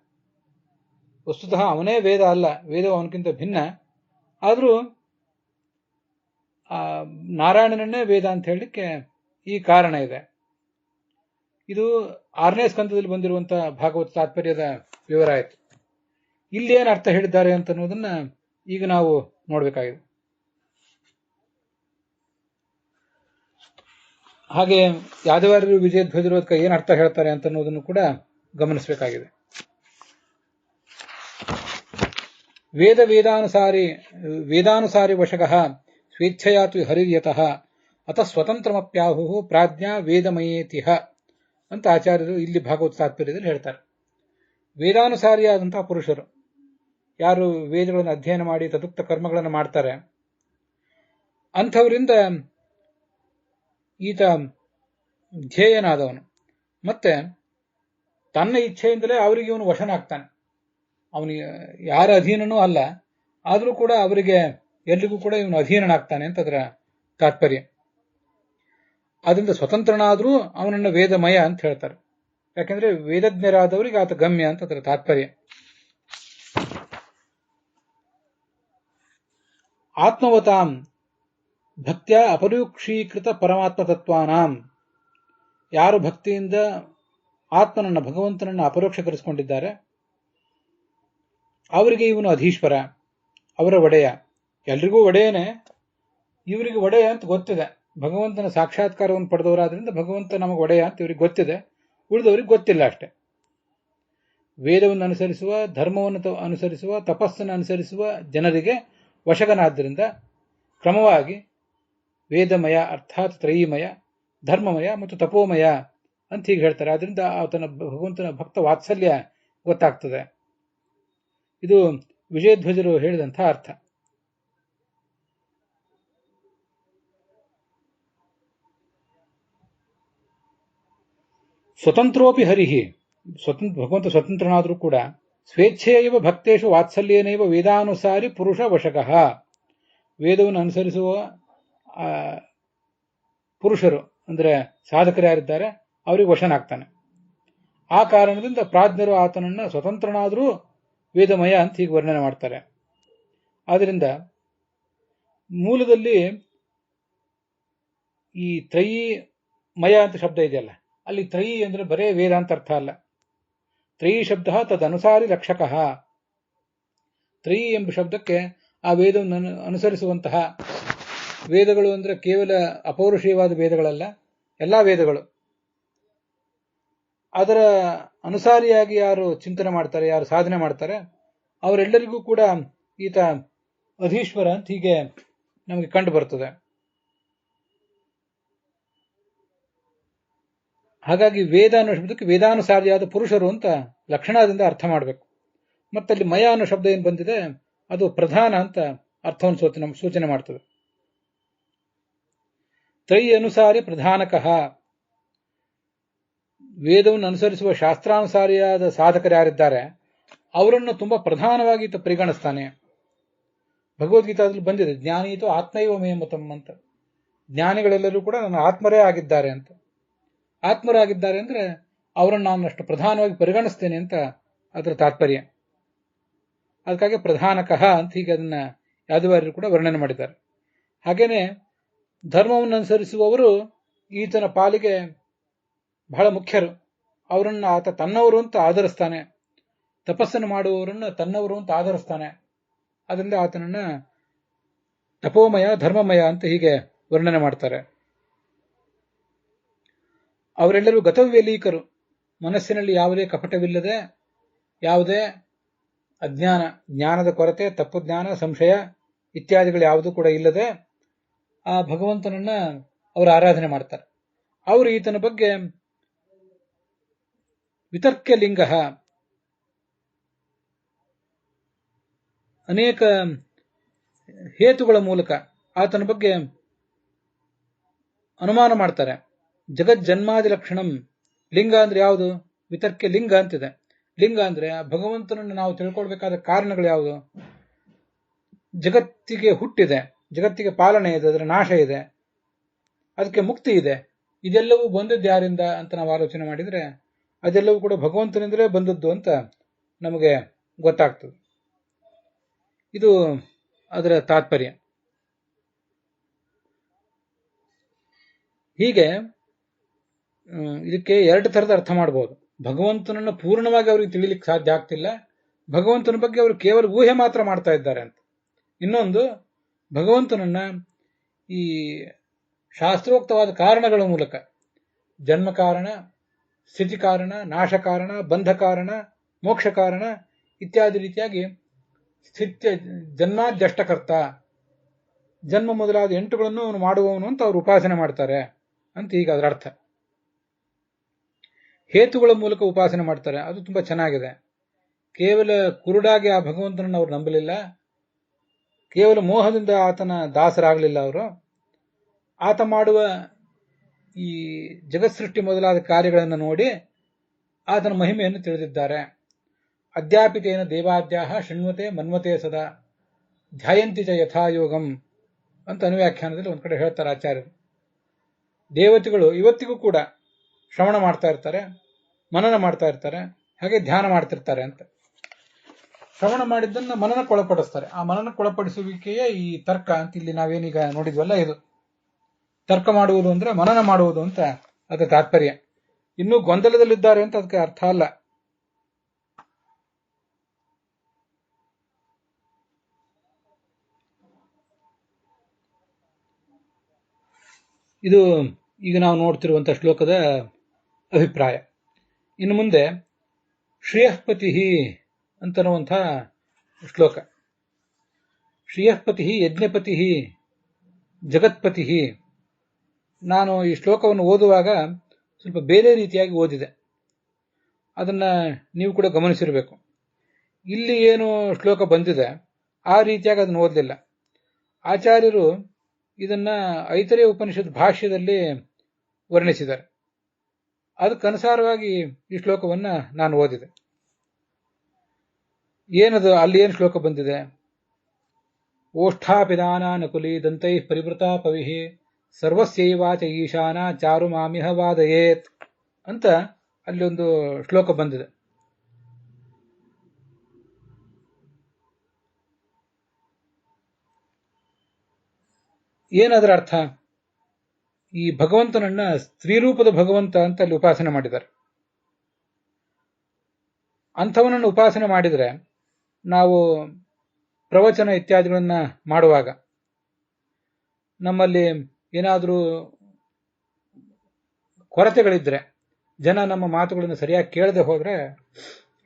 ವಸ್ತುತಃ ಅವನೇ ವೇದ ಅಲ್ಲ, ವೇದವು ಅವನಕ್ಕಿಂತ ಭಿನ್ನ. ಆದರೂ ನಾರಾಯಣನನ್ನೇ ವೇದ ಅಂತ ಹೇಳಲಿಕ್ಕೆ ಈ ಕಾರಣ ಇದೆ. ಇದು 6ನೇ ಸ್ಕಂದದಲ್ಲಿ ಬಂದಿರುವಂತಹ ಭಾಗವತ ತಾತ್ಪರ್ಯದ ವಿವರ ಆಯಿತು. ಇಲ್ಲಿ ಏನು ಅರ್ಥ ಹೇಳಿದ್ದಾರೆ ಅಂತ ಅನ್ನೋದನ್ನ ಈಗ ನಾವು ನೋಡಬೇಕಾಗಿದೆ. ಹಾಗೆ ಯಾದವಾರ್ಯರು ವಿಜಯಧ್ವಜರೋಧಕ ಏನು ಅರ್ಥ ಹೇಳ್ತಾರೆ ಅಂತ ಅನ್ನೋದನ್ನು ಕೂಡ ಗಮನಿಸಬೇಕಾಗಿದೆ. ವೇದಾನುಸಾರಿ ವಶಗಃ ಸ್ವೇಚ್ಛಯಾತು ಹರಿರ್ಯತಃ ಅತ ಸ್ವತಂತ್ರಮಪ್ಯಾಹು ಪ್ರಾಜ್ಞಾ ವೇದಮಯೇತಿಹ ಅಂತ ಆಚಾರ್ಯರು ಇಲ್ಲಿ ಭಾಗವತ ತಾತ್ಪರ್ಯದಲ್ಲಿ ಹೇಳ್ತಾರೆ. ವೇದಾನುಸಾರಿಯಾದಂತಹ ಪುರುಷರು ಯಾರು ವೇದಗಳನ್ನು ಅಧ್ಯಯನ ಮಾಡಿ ತದುಕ್ತ ಕರ್ಮಗಳನ್ನು ಮಾಡ್ತಾರೆ, ಅಂಥವರಿಂದ ಈತ ಧ್ಯೇಯನಾದವನು. ಮತ್ತೆ ತನ್ನ ಇಚ್ಛೆಯಿಂದಲೇ ಅವರಿಗೆ ಇವನು ವಶನಾಗ್ತಾನೆ. ಅವನಿಗೆ ಯಾರ ಅಧೀನನೂ ಅಲ್ಲ, ಆದರೂ ಕೂಡ ಅವರಿಗೆ ಎಲ್ರಿಗೂ ಕೂಡ ಇವನು ಅಧೀನನಾಗ್ತಾನೆ ಅಂತ ಅದರ ತಾತ್ಪರ್ಯ. ಅದರಿಂದ ಸ್ವತಂತ್ರನಾದರೂ ಅವನನ್ನು ವೇದಮಯ ಅಂತ ಹೇಳ್ತಾರೆ. ಯಾಕೆಂದ್ರೆ ವೇದಜ್ಞರಾದವರಿಗೆ ಆತ ಗಮ್ಯ ಅಂತ ಅದರ ತಾತ್ಪರ್ಯ. ಆತ್ಮವತಾಂ ಭಕ್ತ್ಯ ಅಪರೋಕ್ಷೀಕೃತ ಪರಮಾತ್ಮ ತತ್ವಾನಾಂ, ಯಾರು ಭಕ್ತಿಯಿಂದ ಆತ್ಮನನ್ನ ಭಗವಂತನನ್ನ ಅಪರೋಕ್ಷಕರಿಸಿಕೊಂಡಿದ್ದಾರೆ ಅವರಿಗೆ ಇವನು ಅಧೀಶ್ವರ, ಅವರ ಒಡೆಯ. ಎಲ್ರಿಗೂ ಒಡೆಯನೇ, ಇವರಿಗೆ ಒಡೆಯ ಅಂತ ಗೊತ್ತಿದೆ. ಭಗವಂತನ ಸಾಕ್ಷಾತ್ಕಾರವನ್ನು ಪಡೆದವರಾದ್ರಿಂದ ಭಗವಂತ ನಮಗೆ ಒಡೆಯ ಅಂತ ಇವರಿಗೆ ಗೊತ್ತಿದೆ, ಉಳಿದವರಿಗೆ ಗೊತ್ತಿಲ್ಲ ಅಷ್ಟೆ. ವೇದವನ್ನು ಅನುಸರಿಸುವ, ಧರ್ಮವನ್ನು ಅನುಸರಿಸುವ, ತಪಸ್ಸನ್ನು ಅನುಸರಿಸುವ ಜನರಿಗೆ ವಶಗನಾದ್ದರಿಂದ ಕ್ರಮವಾಗಿ ವೇದಮಯ ಅರ್ಥಾತ್ ತ್ರಯೀಮಯ, ಧರ್ಮಮಯ ಮತ್ತು ತಪೋಮಯ ಅಂತ ಹೀಗೆ ಹೇಳ್ತಾರೆ. ಆದ್ರಿಂದ ಆತನ ಭಗವಂತನ ಭಕ್ತ ವಾತ್ಸಲ್ಯ ಗೊತ್ತಾಗ್ತದೆ. ಇದು ವಿಜಯಧ್ವಜರು ಹೇಳಿದಂತಹ ಅರ್ಥ. ಸ್ವತಂತ್ರೋಪಿ ಹರಿಹಿ, ಭಗವಂತ ಸ್ವತಂತ್ರನಾದರೂ ಕೂಡ ಸ್ವೇಚ್ಛೆಯವ ಭಕ್ತೇಶು ವಾತ್ಸಲ್ಯನೇವ ವೇದಾನುಸಾರಿ ಪುರುಷ ವಶಕಃ, ವೇದವನ್ನು ಅನುಸರಿಸುವ ಪುರುಷರು ಅಂದ್ರೆ ಸಾಧಕರು ಯಾರಿದ್ದಾರೆ ಅವರಿಗೆ ವಶನಾಗ್ತಾನೆ. ಆ ಕಾರಣದಿಂದ ಪ್ರಾಜ್ಞರು ಆತನನ್ನ ಸ್ವತಂತ್ರನಾದರೂ ವೇದಮಯ ಅಂತ ಹೀಗೆ ವರ್ಣನೆ ಮಾಡ್ತಾರೆ. ಆದ್ರಿಂದ ಮೂಲದಲ್ಲಿ ಈ ತ್ರಯೀ ಮಯ ಅಂತ ಶಬ್ದ ಇದೆಯಲ್ಲ, ಅಲ್ಲಿ ತ್ರಯೀ ಅಂದ್ರೆ ಬರೇ ವೇದ ಅಂತ ಅರ್ಥ ಅಲ್ಲ. ತ್ರಯೀ ಶಬ್ದ ತದನುಸಾರಿ ರಕ್ಷಕಃ. ತ್ರಯೀ ಎಂಬ ಶಬ್ದಕ್ಕೆ ಆ ವೇದವನ್ನು ಅನುಸರಿಸುವಂತಹ ವೇದಗಳು ಅಂದ್ರೆ ಕೇವಲ ಅಪೌರುಷೀಯವಾದ ವೇದಗಳಲ್ಲ, ಎಲ್ಲಾ ವೇದಗಳು. ಅದರ ಅನುಸಾರಿಯಾಗಿ ಯಾರು ಚಿಂತನೆ ಮಾಡ್ತಾರೆ, ಯಾರು ಸಾಧನೆ ಮಾಡ್ತಾರೆ, ಅವರೆಲ್ಲರಿಗೂ ಕೂಡ ಈತ ಅಧೀಶ್ವರ ಅಂತ ಹೀಗೆ ನಮಗೆ ಕಂಡು ಬರ್ತದೆ. ಹಾಗಾಗಿ ವೇದ ಅನ್ನೋ ಶಬ್ದಕ್ಕೆ ವೇದಾನುಸಾರಿಯಾದ ಪುರುಷರು ಅಂತ ಲಕ್ಷಣದಿಂದ ಅರ್ಥ ಮಾಡಬೇಕು. ಮತ್ತಲ್ಲಿ ಮಯ ಅನ್ನೋ ಶಬ್ದ ಏನು ಬಂದಿದೆ ಅದು ಪ್ರಧಾನ ಅಂತ ಅರ್ಥವನ್ನು ಸೂಚನೆ ಮಾಡ್ತದೆ. ತ್ರಯಿ ಅನುಸಾರಿ ಪ್ರಧಾನಕಃ, ವೇದವನ್ನು ಅನುಸರಿಸುವ ಶಾಸ್ತ್ರಾನುಸಾರಿಯಾದ ಸಾಧಕರು ಯಾರಿದ್ದಾರೆ ಅವರನ್ನು ತುಂಬಾ ಪ್ರಧಾನವಾಗಿ ಪರಿಗಣಿಸ್ತಾನೆ. ಭಗವದ್ಗೀತಾದಲ್ಲಿ ಬಂದಿದೆ, ಜ್ಞಾನೀತು ಆತ್ಮೈವ ಮೇಮತಂ ಅಂತ. ಜ್ಞಾನಿಗಳೆಲ್ಲರೂ ಕೂಡ ನನ್ನ ಆತ್ಮರೇ ಆಗಿದ್ದಾರೆ ಅಂತ. ಆತ್ಮರಾಗಿದ್ದಾರೆ ಅಂದ್ರೆ ಅವರನ್ನು ನಾನು ಅಷ್ಟು ಪ್ರಧಾನವಾಗಿ ಪರಿಗಣಿಸ್ತೇನೆ ಅಂತ ಅದರ ತಾತ್ಪರ್ಯ. ಅದಕ್ಕಾಗಿ ಪ್ರಧಾನಕಃ ಅಂತ ಹೀಗೆ ಅದನ್ನ ಯಾದವಾರ್ಯರು ಕೂಡ ವರ್ಣನೆ ಮಾಡಿದ್ದಾರೆ. ಹಾಗೇನೆ ಧರ್ಮವನ್ನು ಅನುಸರಿಸುವವರು ಈತನ ಪಾಲಿಗೆ ಬಹಳ ಮುಖ್ಯರು. ಅವರನ್ನು ಆತ ತನ್ನವರು ಅಂತ ಆಧರಿಸ್ತಾನೆ. ತಪಸ್ಸನ್ನು ಮಾಡುವವರನ್ನು ತನ್ನವರು ಅಂತ ಆಧರಿಸ್ತಾನೆ. ಅದರಿಂದ ಆತನನ್ನ ತಪೋಮಯ ಧರ್ಮಮಯ ಅಂತ ಹೀಗೆ ವರ್ಣನೆ ಮಾಡ್ತಾರೆ. ಅವರೆಲ್ಲರೂ ಗತವ್ಯಲೀಕರು. ಮನಸ್ಸಿನಲ್ಲಿ ಯಾವುದೇ ಕಪಟವಿಲ್ಲದೆ, ಯಾವುದೇ ಅಜ್ಞಾನ, ಜ್ಞಾನದ ಕೊರತೆ, ತಪ್ಪು ಜ್ಞಾನ, ಸಂಶಯ ಇತ್ಯಾದಿಗಳು ಯಾವುದೂ ಕೂಡ ಇಲ್ಲದೆ ಆ ಭಗವಂತನನ್ನ ಅವರು ಆರಾಧನೆ ಮಾಡ್ತಾರೆ. ಅವರು ಈತನ ಬಗ್ಗೆ ವಿತರ್ಕ್ಯಲಿಂಗ, ಅನೇಕ ಹೇತುಗಳ ಮೂಲಕ ಆತನ ಬಗ್ಗೆ ಅನುಮಾನ ಮಾಡ್ತಾರೆ. ಜಗಜ್ಜನ್ಮಾದಿ ಲಕ್ಷಣಂ. ಲಿಂಗ ಅಂದ್ರೆ ಯಾವುದು? ವಿತರ್ಕ್ಯ ಲಿಂಗ ಅಂತಿದೆ. ಲಿಂಗ ಅಂದ್ರೆ ಭಗವಂತನನ್ನು ನಾವು ತಿಳ್ಕೊಳ್ಬೇಕಾದ ಕಾರಣಗಳು ಯಾವುದು? ಜಗತ್ತಿಗೆ ಹುಟ್ಟಿದೆ, ಜಗತ್ತಿಗೆ ಪಾಲನೆ ಇದೆ, ಅದರ ನಾಶ ಇದೆ, ಅದಕ್ಕೆ ಮುಕ್ತಿ ಇದೆ. ಇದೆಲ್ಲವೂ ಬಂದದ್ದು ಯಾರಿಂದ ಅಂತ ನಾವು ಆಲೋಚನೆ ಮಾಡಿದ್ರೆ ಅದೆಲ್ಲವೂ ಕೂಡ ಭಗವಂತನಿಂದಲೇ ಬಂದದ್ದು ಅಂತ ನಮಗೆ ಗೊತ್ತಾಗ್ತದೆ. ಇದು ಅದರ ತಾತ್ಪರ್ಯ. ಹೀಗೆ ಇದಕ್ಕೆ ಎರಡು ತರದ ಅರ್ಥ ಮಾಡಬಹುದು. ಭಗವಂತನನ್ನು ಪೂರ್ಣವಾಗಿ ಅವರಿಗೆ ತಿಳಿಲಿಕ್ಕೆ ಸಾಧ್ಯ ಆಗ್ತಿಲ್ಲ, ಭಗವಂತನ ಬಗ್ಗೆ ಅವರು ಕೇವಲ ಊಹೆ ಮಾತ್ರ ಮಾಡ್ತಾ ಇದ್ದಾರೆ ಅಂತ. ಇನ್ನೊಂದು, ಭಗವಂತನನ್ನ ಈ ಶಾಸ್ತ್ರೋಕ್ತವಾದ ಕಾರಣಗಳ ಮೂಲಕ, ಜನ್ಮ ಕಾರಣ, ಸ್ಥಿತಿ ಕಾರಣ, ನಾಶ ಕಾರಣ, ಬಂಧ ಕಾರಣ, ಮೋಕ್ಷ ಕಾರಣ ಇತ್ಯಾದಿ ರೀತಿಯಾಗಿ ಸ್ಥಿತ್ಯ ಜನ್ಮಾದ್ಯಷ್ಟಕರ್ತ, ಜನ್ಮ ಮೊದಲಾದ 8ಗಳನ್ನು ಅವನು ಮಾಡುವವನು ಅಂತ ಅವರು ಉಪಾಸನೆ ಮಾಡ್ತಾರೆ ಅಂತ ಈಗ ಅದರ ಅರ್ಥ. ಹೇತುಗಳ ಮೂಲಕ ಉಪಾಸನೆ ಮಾಡ್ತಾರೆ, ಅದು ತುಂಬಾ ಚೆನ್ನಾಗಿದೆ. ಕೇವಲ ಕುರುಡಾಗಿ ಆ ಭಗವಂತನನ್ನು ಅವರು ನಂಬಲಿಲ್ಲ, ಕೇವಲ ಮೋಹದಿಂದ ಆತನ ದಾಸರಾಗಲಿಲ್ಲ ಅವರು. ಆತ ಮಾಡುವ ಈ ಜಗತ್ಸೃಷ್ಟಿ ಮೊದಲಾದ ಕಾರ್ಯಗಳನ್ನು ನೋಡಿ ಆತನ ಮಹಿಮೆಯನ್ನು ತಿಳಿದಿದ್ದಾರೆ. ಅದ್ಯಾಪಿತೇನ ದೇವಾದ್ಯಾಹ ಶೃಣ್ವತೆ ಮನ್ವತೆ ಸದಾ ಧ್ಯಾಯಂತಿ ಚ ಯಥಾಯೋಗಂ ಅಂತ ಅನುವ್ಯಾಖ್ಯಾನದಲ್ಲಿ ಒಂದ್ ಕಡೆ ಹೇಳ್ತಾರೆ ಆಚಾರ್ಯರು. ದೇವತೆಗಳು ಇವತ್ತಿಗೂ ಕೂಡ ಶ್ರವಣ ಮಾಡ್ತಾ ಇರ್ತಾರೆ, ಮನನ ಮಾಡ್ತಾ ಇರ್ತಾರೆ, ಹಾಗೆ ಧ್ಯಾನ ಮಾಡ್ತಿರ್ತಾರೆ ಅಂತ. ಶ್ರವಣ ಮಾಡಿದ್ದನ್ನ ಮನನಕ್ಕೊಳಪಡಿಸ್ತಾರೆ. ಆ ಮನನಕ್ಕೊಳಪಡಿಸುವಿಕೆಯೇ ಈ ತರ್ಕ ಅಂತ ಇಲ್ಲಿ ನಾವೇನೀಗ ನೋಡಿದ್ವಲ್ಲ, ಇದು ತರ್ಕ ಮಾಡುವುದು ಅಂದ್ರೆ ಮನನ ಮಾಡುವುದು ಅಂತ ಅದರ ತಾತ್ಪರ್ಯ. ಇನ್ನೂ ಗೊಂದಲದಲ್ಲಿದ್ದಾರೆ ಅಂತ ಅದಕ್ಕೆ ಅರ್ಥ ಅಲ್ಲ. ಇದು ಈಗ ನಾವು ನೋಡ್ತಿರುವಂತಹ ಶ್ಲೋಕದ ಅಭಿಪ್ರಾಯ. ಇನ್ನು ಮುಂದೆ ಶ್ರೇಯಃಪತಿ ಅಂತನ್ನುವಂಥ ಶ್ಲೋಕ. ಶ್ರೇಯಃಪತಿ ಯಜ್ಞಪತಿ ಜಗತ್ಪತಿ. ನಾನು ಈ ಶ್ಲೋಕವನ್ನು ಓದುವಾಗ ಸ್ವಲ್ಪ ಬೇರೆ ರೀತಿಯಾಗಿ ಓದಿದೆ, ಅದನ್ನ ನೀವು ಕೂಡ ಗಮನಿಸಿರಬೇಕು. ಇಲ್ಲಿ ಏನು ಶ್ಲೋಕ ಬಂದಿದೆ ಆ ರೀತಿಯಾಗಿ ಅದನ್ನು ಓದಲಿಲ್ಲ. ಆಚಾರ್ಯರು ಇದನ್ನ ಐತರೇಯ ಉಪನಿಷತ್ ಭಾಷ್ಯದಲ್ಲಿ ವರ್ಣಿಸಿದ್ದಾರೆ. ಅದಕ್ಕನುಸಾರವಾಗಿ ಈ ಶ್ಲೋಕವನ್ನ ನಾನು ಓದಿದೆ. ಏನದು ಅಲ್ಲಿ ಏನು ಶ್ಲೋಕ ಬಂದಿದೆ? ಓಷ್ಠಾಪಿದಾನ ನಕುಲಿ ದಂತೈ ಪರಿವೃತಾ ಪವಿಹಿ ಸರ್ವಸ್ಯೈವಾಚ ಈಶಾನ ಚಾರು ಮಾಮಿಹ ವಾದಯೇತ್ ಅಂತ ಅಲ್ಲಿ ಒಂದು ಶ್ಲೋಕ ಬಂದಿದೆ. ಏನದರ ಅರ್ಥ? ಈ ಭಗವಂತನನ್ನ ಸ್ತ್ರೀರೂಪದ ಭಗವಂತ ಅಂತ ಅಲ್ಲಿ ಉಪಾಸನೆ ಮಾಡಿದ್ದಾರೆ. ಅಂಥವನನ್ನು ಉಪಾಸನೆ ಮಾಡಿದರೆ ನಾವು ಪ್ರವಚನ ಇತ್ಯಾದಿಗಳನ್ನ ಮಾಡುವಾಗ ನಮ್ಮಲ್ಲಿ ಏನಾದರೂ ಕೊರತೆಗಳಿದ್ರೆ, ಜನ ನಮ್ಮ ಮಾತುಗಳನ್ನು ಸರಿಯಾಗಿ ಕೇಳದೆ ಹೋದ್ರೆ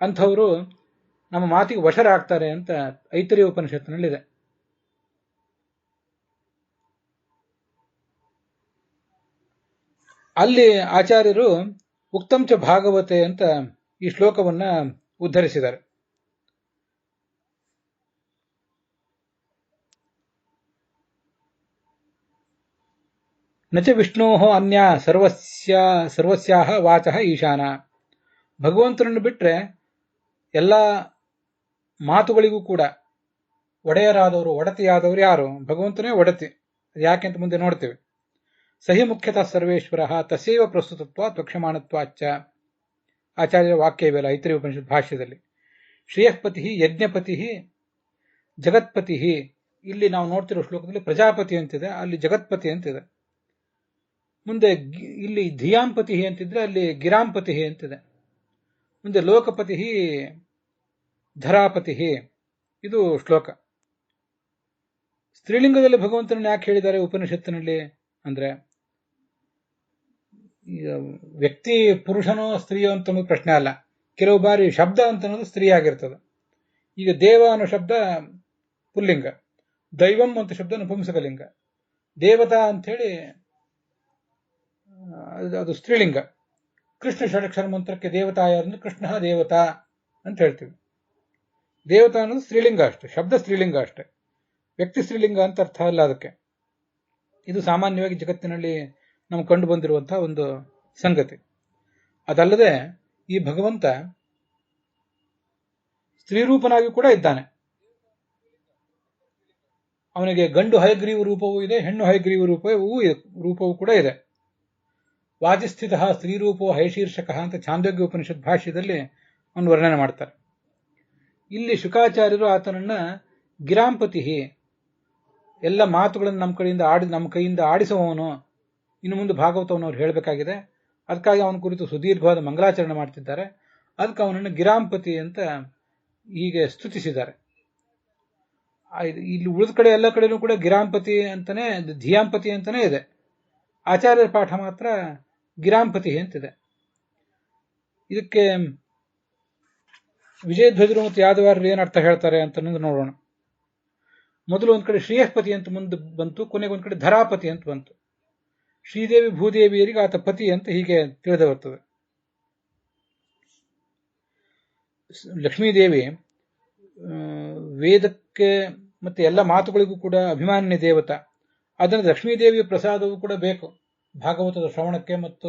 ಅಂಥವರು ನಮ್ಮ ಮಾತಿಗೆ ವಶರಾಗ್ತಾರೆ ಅಂತ ಐತರೇಯ ಉಪನಿಷತ್ತಿನಲ್ಲಿದೆ. ಅಲ್ಲಿ ಆಚಾರ್ಯರು ಉಕ್ತಂಚ ಭಾಗವತೆ ಅಂತ ಈ ಶ್ಲೋಕವನ್ನ ಉದ್ಧರಿಸಿದ್ದಾರೆ. ನಚ ವಿಷ್ಣೋ ಅನ್ಯ ಸರ್ವಸ್ಯಾಹ ವಾಚಃ ಈಶಾನ. ಭಗವಂತನನ್ನು ಬಿಟ್ರೆ ಎಲ್ಲ ಮಾತುಗಳಿಗೂ ಕೂಡ ಒಡೆಯರಾದವರು, ಒಡತಿಯಾದವರು ಯಾರು? ಭಗವಂತನೇ ಒಡತಿ. ಯಾಕೆ ಅಂತ ಮುಂದೆ ನೋಡ್ತೇವೆ. ಸಹಿ ಮುಖ್ಯತಃ ಸರ್ವೇಶ್ವರ ತಸ್ಯೈವ ಪ್ರಸ್ತುತತ್ವ ತ್ವಕ್ಷಮಾಣತ್ವಾಚ್ಚ. ಆಚಾರ್ಯರ ವಾಕ್ಯ ಇವೆಲ್ಲ ಐತರೇಯ ಉಪನಿಷತ್ ಭಾಷ್ಯದಲ್ಲಿ. ಶ್ರೇಯಃಪತಿ ಯಜ್ಞಪತಿ ಜಗತ್ಪತಿ. ಇಲ್ಲಿ ನಾವು ನೋಡ್ತಿರೋ ಶ್ಲೋಕದಲ್ಲಿ ಪ್ರಜಾಪತಿ ಅಂತಿದೆ, ಅಲ್ಲಿ ಜಗತ್ಪತಿ ಅಂತಿದೆ. ಮುಂದೆ ಇಲ್ಲಿ ಧಿಯಾಂಪತಿ ಅಂತಿದ್ರೆ ಅಲ್ಲಿ ಗಿರಾಂಪತಿ ಅಂತಿದೆ. ಮುಂದೆ ಲೋಕಪತಿ ಧರಾಪತಿ. ಇದು ಶ್ಲೋಕ. ಸ್ತ್ರೀಲಿಂಗದಲ್ಲಿ ಭಗವಂತನನ್ನು ಯಾಕೆ ಹೇಳಿದ್ದಾರೆ ಉಪನಿಷತ್ತಿನಲ್ಲಿ ಅಂದ್ರೆ, ವ್ಯಕ್ತಿ ಪುರುಷನೋ ಸ್ತ್ರೀಯೋ ಅಂತ ಪ್ರಶ್ನೆ ಅಲ್ಲ. ಕೆಲವು ಬಾರಿ ಶಬ್ದ ಅಂತ ಅನ್ನೋದು ಸ್ತ್ರೀ ಆಗಿರ್ತದೆ. ಈಗ ದೇವ ಅನ್ನೋ ಶಬ್ದ ಪುಲ್ಲಿಂಗ, ದೈವಂ ಅಂತ ಶಬ್ದ ನಪುಂಸಕಲಿಂಗ, ದೇವತಾ ಅಂಥೇಳಿ ಅದು ಸ್ತ್ರೀಲಿಂಗ. ಕೃಷ್ಣ ಷಡಕ್ಷರ ಮಂತ್ರಕ್ಕೆ ದೇವತಾ ಯಾರು? ಕೃಷ್ಣ ದೇವತಾ ಅಂತ ಹೇಳ್ತೀವಿ. ದೇವತಾ ಅನ್ನೋದು ಸ್ತ್ರೀಲಿಂಗ ಅಷ್ಟೇ, ಶಬ್ದ ಸ್ತ್ರೀಲಿಂಗ ಅಷ್ಟೇ, ವ್ಯಕ್ತಿ ಸ್ತ್ರೀಲಿಂಗ ಅಂತ ಅರ್ಥ ಅಲ್ಲ ಅದಕ್ಕೆ. ಇದು ಸಾಮಾನ್ಯವಾಗಿ ಜಗತ್ತಿನಲ್ಲಿ ನಮ್ಗೆ ಕಂಡು ಬಂದಿರುವಂತಹ ಒಂದು ಸಂಗತಿ. ಅದಲ್ಲದೆ ಈ ಭಗವಂತ ಸ್ತ್ರೀರೂಪನಾಗಿ ಕೂಡ ಇದ್ದಾನೆ. ಅವನಿಗೆ ಗಂಡು ಹಯಗ್ರೀವ ರೂಪವೂ ಇದೆ, ಹೆಣ್ಣು ಹಯಗ್ರೀವ ರೂಪವೂ ಕೂಡ ಇದೆ. ವಾಜಿಸ್ಥಿತ ಸ್ತ್ರೀರೂಪೋ ಹಯಶೀರ್ಷಕ ಅಂತ ಛಾಂದೋಗ್ಯ ಉಪನಿಷತ್ ಭಾಷ್ಯದಲ್ಲಿ ಅವನು ವರ್ಣನೆ ಮಾಡ್ತಾರೆ. ಇಲ್ಲಿ ಶುಕಾಚಾರ್ಯರು ಆತನನ್ನ ಗಿರಾಂಪತಿ, ಎಲ್ಲ ಮಾತುಗಳನ್ನು ನಮ್ಮ ಕೈಯಿಂದ ಆಡಿಸುವವನು, ಇನ್ನು ಮುಂದೆ ಭಾಗವತವನ್ನು ಅವ್ರು ಹೇಳಬೇಕಾಗಿದೆ. ಅದಕ್ಕಾಗಿ ಅವನ ಕುರಿತು ಸುದೀರ್ಘವಾದ ಮಂಗಲಾಚರಣೆ ಮಾಡ್ತಿದ್ದಾರೆ. ಅದಕ್ಕೆ ಅವನನ್ನು ಗಿರಾಂಪತಿ ಅಂತ ಹೀಗೆ ಸ್ತುತಿಸಿದ್ದಾರೆ. ಇಲ್ಲಿ ಉಳಿದ ಕಡೆ ಎಲ್ಲ ಕಡೆನೂ ಕೂಡ ಗಿರಾಂಪತಿ ಅಂತಾನೆ, ಧಿಯಾಂಪತಿ ಅಂತಾನೆ ಇದೆ. ಆಚಾರ್ಯರ ಪಾಠ ಮಾತ್ರ ಗಿರಾಂಪತಿ ಅಂತಿದೆ. ಇದಕ್ಕೆ ವಿಜಯಧ್ವಜರು ಮತ್ತು ಯಾದವಾರರು ಏನು ಅರ್ಥ ಹೇಳ್ತಾರೆ ಅಂತ ನೋಡೋಣ. ಮೊದಲು ಒಂದ್ ಕಡೆ ಶ್ರೇಯಃಪತಿ ಅಂತ ಮುಂದೆ ಬಂತು, ಕೊನೆಗೊಂದ್ ಕಡೆ ಧರಾಪತಿ ಅಂತ ಬಂತು. ಶ್ರೀದೇವಿ ಭೂದೇವಿಯರಿಗೆ ಆತ ಪತಿ ಅಂತ ಹೀಗೆ ತಿಳಿದು ಬರ್ತದೆ. ಲಕ್ಷ್ಮೀದೇವಿ ವೇದಕ್ಕೆ ಮತ್ತೆ ಎಲ್ಲ ಮಾತುಗಳಿಗೂ ಕೂಡ ಅಭಿಮಾನ್ಯ ದೇವತಾ. ಅದನ್ನು ಲಕ್ಷ್ಮೀದೇವಿಯ ಪ್ರಸಾದವೂ ಕೂಡ ಬೇಕು ಭಾಗವತದ ಶ್ರವಣಕ್ಕೆ ಮತ್ತು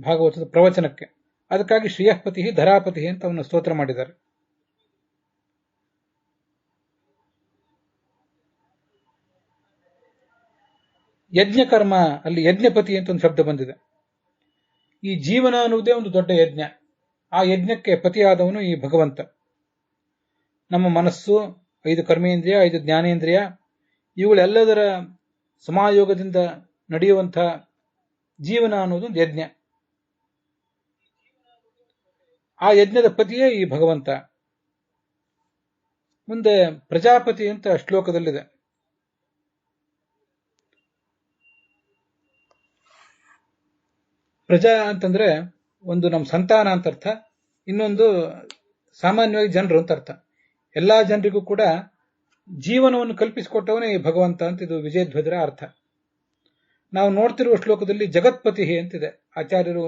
ಭಾಗವತದ ಪ್ರವಚನಕ್ಕೆ. ಅದಕ್ಕಾಗಿ ಶ್ರೇಯಃಪತಿ ಧರಾಪತಿ ಅಂತ ಅವನ್ನ ಸ್ತೋತ್ರ ಮಾಡಿದ್ದಾರೆ. ಯಜ್ಞಕರ್ಮ, ಅಲ್ಲಿ ಯಜ್ಞಪತಿ ಅಂತ ಒಂದು ಶಬ್ದ ಬಂದಿದೆ. ಈ ಜೀವನ ಅನ್ನುವುದೇ ಒಂದು ದೊಡ್ಡ ಯಜ್ಞ. ಆ ಯಜ್ಞಕ್ಕೆ ಪತಿಯಾದವನು ಈ ಭಗವಂತ. ನಮ್ಮ ಮನಸ್ಸು, 5 ಕರ್ಮೇಂದ್ರಿಯ, 5 ಜ್ಞಾನೇಂದ್ರಿಯ, ಇವುಗಳೆಲ್ಲದರ ಸಮಾಯೋಗದಿಂದ ನಡೆಯುವಂಥ ಜೀವನ ಅನ್ನೋದು ಒಂದು ಯಜ್ಞ. ಆ ಯಜ್ಞದ ಪತಿಯೇ ಈ ಭಗವಂತ. ಮುಂದೆ ಪ್ರಜಾಪತಿ ಅಂತ ಶ್ಲೋಕದಲ್ಲಿದೆ. ಪ್ರಜಾ ಅಂತಂದ್ರೆ ಒಂದು ನಮ್ಮ ಸಂತಾನ ಅಂತ ಅರ್ಥ, ಇನ್ನೊಂದು ಸಾಮಾನ್ಯವಾಗಿ ಜನರು ಅಂತ ಅರ್ಥ. ಎಲ್ಲಾ ಜನರಿಗೂ ಕೂಡ ಜೀವನವನ್ನು ಕಲ್ಪಿಸಿಕೊಟ್ಟವನೇ ಈ ಭಗವಂತ ಅಂತ ಇದು ವಿಜಯಧ್ವಜರ ಅರ್ಥ. ನಾವು ನೋಡ್ತಿರುವ ಶ್ಲೋಕದಲ್ಲಿ ಜಗತ್ಪತಿ ಅಂತಿದೆ. ಆಚಾರ್ಯರು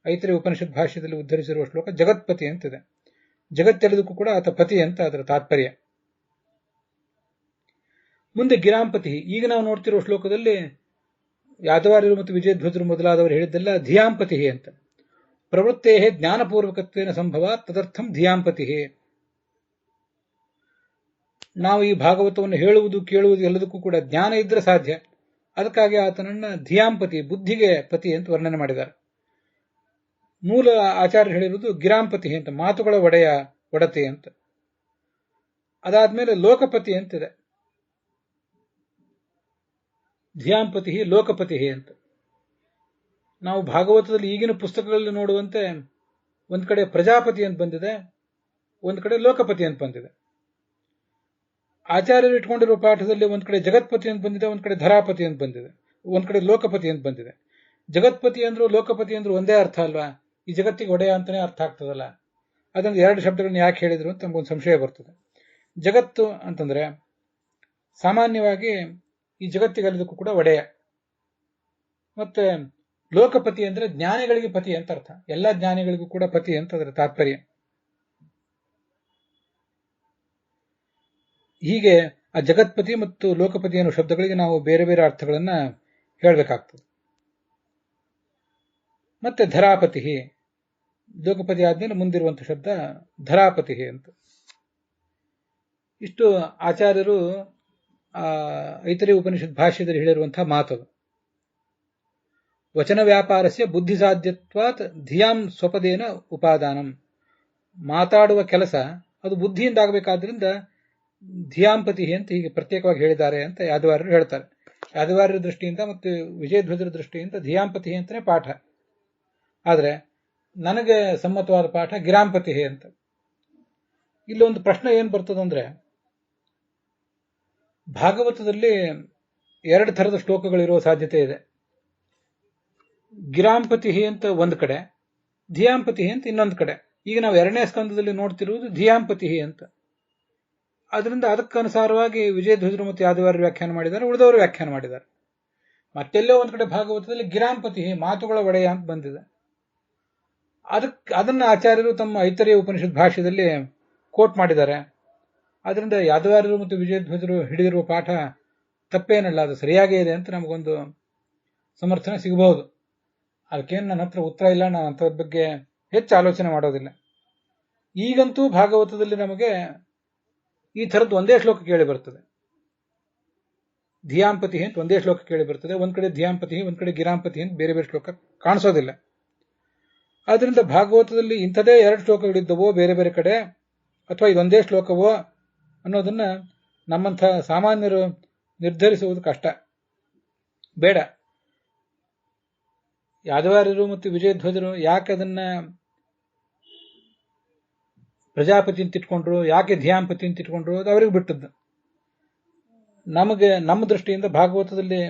ಐತರೇಯ ಉಪನಿಷತ್ ಭಾಷ್ಯದಲ್ಲಿ ಉದ್ಧರಿಸಿರುವ ಶ್ಲೋಕ ಜಗತ್ಪತಿ ಅಂತಿದೆ. ಜಗತ್ತೆಲ್ಲದಕ್ಕೂ ಕೂಡ ಆತ ಪತಿ ಅಂತ ಅದರ ತಾತ್ಪರ್ಯ. ಮುಂದೆ ಗಿರಾಂಪತಿ. ಈಗ ನಾವು ನೋಡ್ತಿರುವ ಶ್ಲೋಕದಲ್ಲಿ ಯಾದವಾರ್ಯರು ಮತ್ತು ವಿಜಯಧ್ವಜರು ಮೊದಲಾದವರು ಹೇಳಿದ್ದೆಲ್ಲ ಧಿಯಾಂಪತಿ ಅಂತ. ಪ್ರವೃತ್ತೇ ಜ್ಞಾನಪೂರ್ವಕತ್ವೇನ ಸಂಭವ ತದರ್ಥಂ ಧಿಯಾಂಪತಿ. ನಾವು ಈ ಭಾಗವತವನ್ನು ಹೇಳುವುದು ಕೇಳುವುದು ಎಲ್ಲದಕ್ಕೂ ಕೂಡ ಜ್ಞಾನ ಇದ್ರೆ ಸಾಧ್ಯ. ಅದಕ್ಕಾಗಿ ಆತನನ್ನ ಧಿಯಾಂಪತಿ, ಬುದ್ಧಿಗೆ ಪತಿ ಅಂತ ವರ್ಣನೆ ಮಾಡಿದ್ದಾರೆ. ಮೂಲ ಆಚಾರ್ಯ ಹೇಳಿರುವುದು ಗಿರಾಂಪತಿ ಅಂತ, ಮಾತುಗಳ ಒಡತಿ ಅಂತ. ಅದಾದ್ಮೇಲೆ ಲೋಕಪತಿ ಅಂತಿದೆ. ಧಿಯಾಂಪತಿ ಲೋಕಪತಿ ಅಂತ. ನಾವು ಭಾಗವತದಲ್ಲಿ ಈಗಿನ ಪುಸ್ತಕಗಳಲ್ಲಿ ನೋಡುವಂತೆ ಒಂದ್ ಕಡೆ ಪ್ರಜಾಪತಿ ಅಂತ ಬಂದಿದೆ, ಒಂದ್ ಕಡೆ ಲೋಕಪತಿ ಅಂತ ಬಂದಿದೆ. ಆಚಾರ್ಯರು ಇಟ್ಕೊಂಡಿರುವ ಪಾಠದಲ್ಲಿ ಒಂದ್ ಕಡೆ ಜಗತ್ಪತಿ ಅಂತ ಬಂದಿದೆ, ಒಂದ್ ಕಡೆ ಧರಾಪತಿ ಅಂತ ಬಂದಿದೆ, ಒಂದ್ ಕಡೆ ಲೋಕಪತಿ ಅಂತ ಬಂದಿದೆ. ಜಗತ್ಪತಿ ಅಂದ್ರು ಲೋಕಪತಿ ಅಂದ್ರು ಒಂದೇ ಅರ್ಥ ಅಲ್ವಾ? ಈ ಜಗತ್ತಿಗೆ ಒಡೆಯ ಅಂತಾನೆ ಅರ್ಥ ಆಗ್ತದಲ್ಲ. ಅದೊಂದು 2 ಶಬ್ದಗಳನ್ನ ಯಾಕೆ ಹೇಳಿದ್ರು ಅಂತ ನಮಗೊಂದು ಸಂಶಯ ಬರ್ತದೆ. ಜಗತ್ತು ಅಂತಂದ್ರೆ ಸಾಮಾನ್ಯವಾಗಿ ಈ ಜಗತ್ತಿಗೆಲ್ಲದಕ್ಕೂ ಕೂಡ ಒಡೆಯ. ಮತ್ತೆ ಲೋಕಪತಿ ಅಂದ್ರೆ ಜ್ಞಾನಿಗಳಿಗೆ ಪತಿ ಅಂತ ಅರ್ಥ. ಎಲ್ಲ ಜ್ಞಾನಿಗಳಿಗೂ ಕೂಡ ಪತಿ ಅಂತ ಅದರ ತಾತ್ಪರ್ಯ. ಹೀಗೆ ಆ ಜಗತ್ಪತಿ ಮತ್ತು ಲೋಕಪತಿ ಅನ್ನೋ ಶಬ್ದಗಳಿಗೆ ನಾವು ಬೇರೆ ಬೇರೆ ಅರ್ಥಗಳನ್ನ ಹೇಳಬೇಕಾಗ್ತದೆ. ಮತ್ತೆ ಧರಾಪತಿ, ಲೋಕಪತಿ ಆದ್ಮೇಲೆ ಮುಂದಿರುವಂತಹ ಶಬ್ದ ಧರಾಪತಿ ಅಂತ. ಇಷ್ಟು ಆಚಾರ್ಯರು ಐತರೇಯ ಉಪನಿಷತ್ ಭಾಷ್ಯದಲ್ಲಿ ಹೇಳಿರುವಂತಹ ಮಾತದು. ವಚನ ವ್ಯಾಪಾರಸ್ಯ ಬುದ್ಧಿ ಸಾಧ್ಯತ್ವಾತ್ ಧಿಯಾಂ ಸ್ವಪದೇನ ಉಪಾದಾನಂ. ಮಾತಾಡುವ ಕೆಲಸ ಅದು ಬುದ್ಧಿಯಿಂದ ಆಗಬೇಕಾದ್ರಿಂದ ಧಿಯಾಂಪತಿ ಅಂತ ಹೀಗೆ ಪ್ರತ್ಯೇಕವಾಗಿ ಹೇಳಿದ್ದಾರೆ ಅಂತ ಯಾದವಾರ್ಯರು ಹೇಳ್ತಾರೆ. ಯಾದವಾರ್ಯರ ದೃಷ್ಟಿಯಿಂದ ಮತ್ತು ವಿಜಯಧ್ವಜರ ದೃಷ್ಟಿಯಿಂದ ಧಿಯಾಂಪತಿ ಅಂತಾನೆ ಪಾಠ. ಆದರೆ ನನಗೆ ಸಮ್ಮತವಾದ ಪಾಠ ಗಿರಾಂಪತಿ ಅಂತ. ಇಲ್ಲೊಂದು ಪ್ರಶ್ನೆ ಏನ್ ಬರ್ತದಂದ್ರೆ, ಭಾಗವತದಲ್ಲಿ 2 ಥರದ ಶ್ಲೋಕಗಳಿರುವ ಸಾಧ್ಯತೆ ಇದೆ. ಗಿರಾಂಪತಿ ಅಂತ ಒಂದು ಕಡೆ, ಧಿಯಾಂಪತಿ ಅಂತ ಇನ್ನೊಂದು ಕಡೆ. ಈಗ ನಾವು 2ನೇ ಸ್ಕಂದದಲ್ಲಿ ನೋಡ್ತಿರುವುದು ಧಿಯಾಂಪತಿ ಅಂತ. ಅದರಿಂದ ಅದಕ್ಕನುಸಾರವಾಗಿ ವಿಜಯಧ್ವಜರು ಮತ್ತು ಯಾದವಾರ್ಯರು ವ್ಯಾಖ್ಯಾನ ಮಾಡಿದ್ದಾರೆ, ಉಳಿದವರು ವ್ಯಾಖ್ಯಾನ ಮಾಡಿದ್ದಾರೆ. ಮತ್ತೆಲ್ಲೋ ಒಂದು ಕಡೆ ಭಾಗವತದಲ್ಲಿ ಗಿರಾಂಪತಿ ಮಾತುಗಳ ಒಡೆಯ ಅಂತ ಬಂದಿದೆ. ಅದನ್ನ ಆಚಾರ್ಯರು ತಮ್ಮ ಐತರೇಯ ಉಪನಿಷತ್ ಭಾಷ್ಯದಲ್ಲಿ ಕೋಟ್ ಮಾಡಿದ್ದಾರೆ. ಅದರಿಂದ ಯಾದವಾರ್ಯರು ಮತ್ತು ವಿಜಯಧ್ವಜರು ಹಿಡಿದಿರುವ ಪಾಠ ತಪ್ಪೇನಲ್ಲ, ಅದು ಸರಿಯಾಗೇ ಇದೆ ಅಂತ ನಮಗೊಂದು ಸಮರ್ಥನೆ ಸಿಗಬಹುದು. ಅದಕ್ಕೇನು ನನ್ನ ಹತ್ರ ಉತ್ತರ ಇಲ್ಲ, ನಾನು ಅಂಥದ್ರ ಬಗ್ಗೆ ಹೆಚ್ಚು ಆಲೋಚನೆ ಮಾಡೋದಿಲ್ಲ. ಈಗಂತೂ ಭಾಗವತದಲ್ಲಿ ನಮಗೆ ಈ ಥರದ್ದು ಒಂದೇ ಶ್ಲೋಕ ಕೇಳಿ ಬರ್ತದೆ. ಧಿಯಾಂಪತಿ ಅಂತ ಒಂದೇ ಶ್ಲೋಕ ಕೇಳಿ ಬರ್ತದೆ. ಒಂದ್ ಕಡೆ ಧಿಯಾಂಪತಿ, ಒಂದ್ ಕಡೆ ಗಿರಾಂಪತಿ ಅಂತ ಬೇರೆ ಬೇರೆ ಶ್ಲೋಕ ಕಾಣಿಸೋದಿಲ್ಲ. ಆದ್ರಿಂದ ಭಾಗವತದಲ್ಲಿ ಇಂಥದೇ 2 ಶ್ಲೋಕಗಳಿದ್ದವೋ ಬೇರೆ ಬೇರೆ ಕಡೆ, ಅಥವಾ ಇದೊಂದೇ ಶ್ಲೋಕವೋ ಅನ್ನೋದನ್ನ ನಮ್ಮಂಥ ಸಾಮಾನ್ಯರು ನಿರ್ಧರಿಸುವುದು ಕಷ್ಟ. ಬೇಡ, ಯಾದವಾರ್ಯರು ಮತ್ತು ವಿಜಯಧ್ವಜರು ಯಾಕೆ ಅದನ್ನ ಪ್ರಜಾಪತಿ ಅಂತ ಇಟ್ಕೊಂಡ್ರು, ಯಾಕೆ ಧಿಯಾಂಪತಿ ಅಂತ ಇಟ್ಕೊಂಡ್ರು, ಅದು ಅವ್ರಿಗೆ ಬಿಟ್ಟದ್ದು. ನಮಗೆ ನಮ್ಮ ದೃಷ್ಟಿಯಿಂದ ಭಾಗವತದಲ್ಲಿ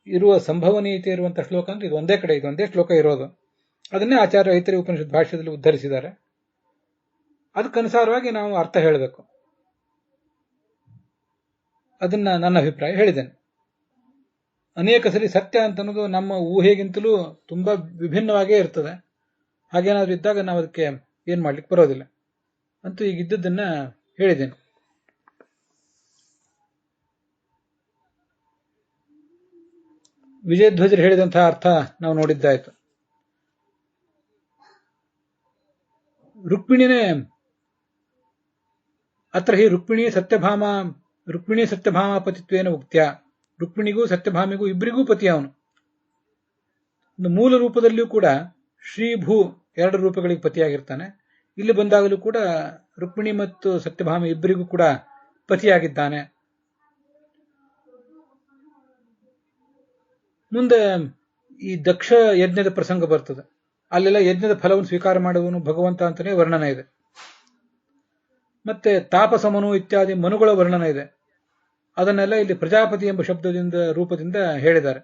ಇರುವ ಸಂಭವನೀಯತೆ ಇರುವಂತಹ ಶ್ಲೋಕ ಅಂದ್ರೆ ಇದು ಒಂದೇ ಕಡೆ, ಇದೊಂದೇ ಶ್ಲೋಕ ಇರೋದು. ಅದನ್ನೇ ಆಚಾರ್ಯ ಐತರೇಯ ಉಪನಿಷತ್ ಭಾಷ್ಯದಲ್ಲಿ ಉದ್ಧರಿಸಿದ್ದಾರೆ. ಅದಕ್ಕನುಸಾರವಾಗಿ ನಾವು ಅರ್ಥ ಹೇಳಬೇಕು. ಅದನ್ನ ನನ್ನ ಅಭಿಪ್ರಾಯ ಹೇಳಿದ್ದೇನೆ. ಅನೇಕ ಸರಿ ಸತ್ಯ ಅಂತ ಅನ್ನೋದು ನಮ್ಮ ಊಹೆಗಿಂತಲೂ ತುಂಬಾ ವಿಭಿನ್ನವಾಗೇ ಇರ್ತದೆ. ಹಾಗೇನಾದ್ರೂ ಇದ್ದಾಗ ನಾವು ಅದಕ್ಕೆ ಏನ್ ಮಾಡ್ಲಿಕ್ಕೆ ಬರೋದಿಲ್ಲ. ಅಂತೂ ಈಗ ಇದ್ದದ್ದನ್ನ ಹೇಳಿದ್ದೇನೆ. ವಿಜಯಧ್ವಜರು ಹೇಳಿದಂತಹ ಅರ್ಥ ನಾವು ನೋಡಿದ್ದಾಯ್ತು. ರುಕ್ಮಿಣಿನೇ ಅತ್ರ ಹಿ ರುಕ್ಮಿಣಿ ಸತ್ಯಭಾಮಾಪತಿತ್ವೇನ ಉಕ್ತ್ಯ. ರುಕ್ಮಿಣಿಗೂ ಸತ್ಯಭಾಮಿಗೂ ಇಬ್ಬರಿಗೂ ಪತಿ ಅವನು. ಮೂಲ ರೂಪದಲ್ಲಿಯೂ ಕೂಡ ಶ್ರೀಭೂ 2 ರೂಪಗಳಿಗೆ ಪತಿಯಾಗಿರ್ತಾನೆ. ಇಲ್ಲಿ ಬಂದಾಗಲೂ ಕೂಡ ರುಕ್ಮಿಣಿ ಮತ್ತು ಸತ್ಯಭಾಮಿ ಇಬ್ಬರಿಗೂ ಕೂಡ ಪತಿಯಾಗಿದ್ದಾನೆ. ಮುಂದೆ ಈ ದಕ್ಷ ಯಜ್ಞದ ಪ್ರಸಂಗ ಬರ್ತದೆ. ಅಲ್ಲೆಲ್ಲ ಯಜ್ಞದ ಫಲವನ್ನು ಸ್ವೀಕಾರ ಮಾಡುವನು ಭಗವಂತ ಅಂತಾನೆ ವರ್ಣನೆ ಇದೆ. ಮತ್ತೆ ತಾಪಸಮನು ಇತ್ಯಾದಿ ಮನುಗಳ ವರ್ಣನೆ ಇದೆ. ಅದನ್ನೆಲ್ಲ ಇಲ್ಲಿ ಪ್ರಜಾಪತಿ ಎಂಬ ಶಬ್ದದಿಂದ ರೂಪದಿಂದ ಹೇಳಿದ್ದಾರೆ.